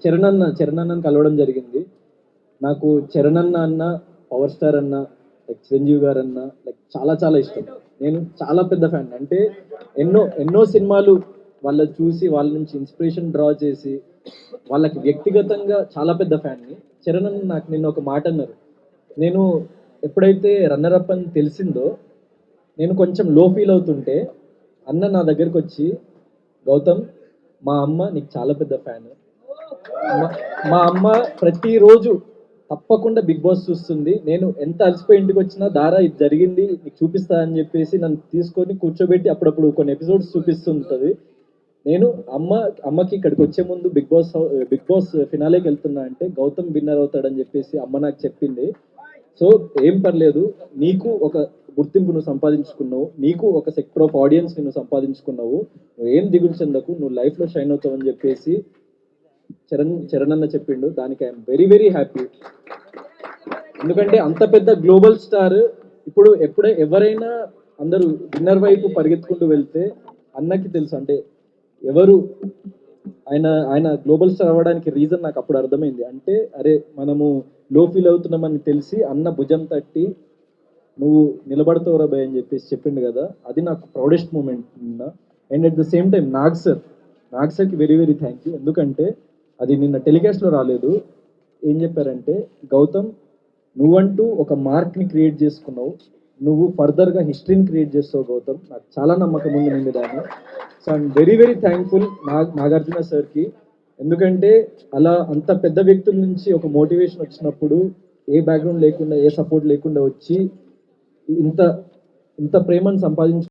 చరణ్ అన్నని కలవడం జరిగింది. నాకు చరణ్ అన్న పవర్ స్టార్ అన్న లైక్ చిరంజీవి గారు అన్న లైక్ చాలా చాలా ఇష్టం. నేను చాలా పెద్ద ఫ్యాన్. అంటే ఎన్నో సినిమాలు వాళ్ళ చూసి వాళ్ళ నుంచి ఇన్స్పిరేషన్ డ్రా చేసి వాళ్ళకి వ్యక్తిగతంగా చాలా పెద్ద ఫ్యాన్ని. చరణ్ అన్న నాకు నిన్న ఒక మాట అన్నారు. నేను ఎప్పుడైతే రన్నర్ అప్ అని తెలిసిందో నేను కొంచెం లో ఫీల్ అవుతుంటే అన్న నా దగ్గరికి వచ్చి, గౌతమ్ మా అమ్మ నీకు చాలా పెద్ద ఫ్యాన్, మా అమ్మ ప్రతిరోజు తప్పకుండా బిగ్ బాస్ చూస్తుంది, నేను ఎంత అలసిపోయి ఇంటికి వచ్చినా దారా ఇది జరిగింది నీకు చూపిస్తా అని చెప్పేసి నన్ను తీసుకొని కూర్చోబెట్టి అప్పుడప్పుడు కొన్ని ఎపిసోడ్స్ చూపిస్తుంటుంది. నేను అమ్మకి ఇక్కడికి వచ్చే ముందు బిగ్ బాస్ ఫినాలేకి వెళ్తున్నా అంటే గౌతమ్ విన్నర్ అవుతాడని చెప్పేసి అమ్మ నాకు చెప్పింది. సో ఏం పర్లేదు, నీకు ఒక గుర్తింపు నువ్వు సంపాదించుకున్నావు, నీకు ఒక సెక్టర్ ఆఫ్ ఆడియన్స్ నువ్వు సంపాదించుకున్నావు, నువ్వు ఏం దిగులు చెందకు, నువ్వు లైఫ్లో షైన్ అవుతావు అని చెప్పేసి చరణ్ అన్న చెప్పిండు. దానికి ఐఎమ్ వెరీ వెరీ హ్యాపీ. ఎందుకంటే అంత పెద్ద గ్లోబల్ స్టార్ ఇప్పుడు ఎవరైనా అందరూ విన్నర్ వైపు పరిగెత్తుకుంటూ వెళ్తే అన్నకి తెలుసు అంటే ఎవరు ఆయన గ్లోబల్ స్టార్ అవ్వడానికి రీజన్ నాకు అప్పుడు అర్థమైంది. అంటే అరే మనము లో ఫీల్ అవుతున్నామని తెలిసి అన్న భుజం తట్టి నువ్వు నిలబడతావురా భయ్ అని చెప్పేసి చెప్పిండు కదా, అది నాకు ప్రౌడెస్ట్ మూమెంట్ నిన్న. And at the same time Nag సార్కి వెరీ వెరీ థ్యాంక్ యూ. ఎందుకంటే అది నిన్న టెలికాస్ట్లో రాలేదు. ఏం చెప్పారంటే, గౌతమ్ నువ్వంటూ ఒక మార్క్ని క్రియేట్ చేసుకున్నావు, నువ్వు ఫర్దర్గా హిస్టరీని క్రియేట్ చేస్తావు గౌతమ్, నాకు చాలా నమ్మకం ఉంది నిండి దాన్ని. So I'm very very thankful Nagarjuna సార్కి. ఎందుకంటే అలా అంత పెద్ద వ్యక్తుల నుంచి ఒక మోటివేషన్ వచ్చినప్పుడు ఏ బ్యాక్గ్రౌండ్ లేకుండా ఏ సపోర్ట్ లేకుండా వచ్చి ఇంత ప్రేమను సంపాదించు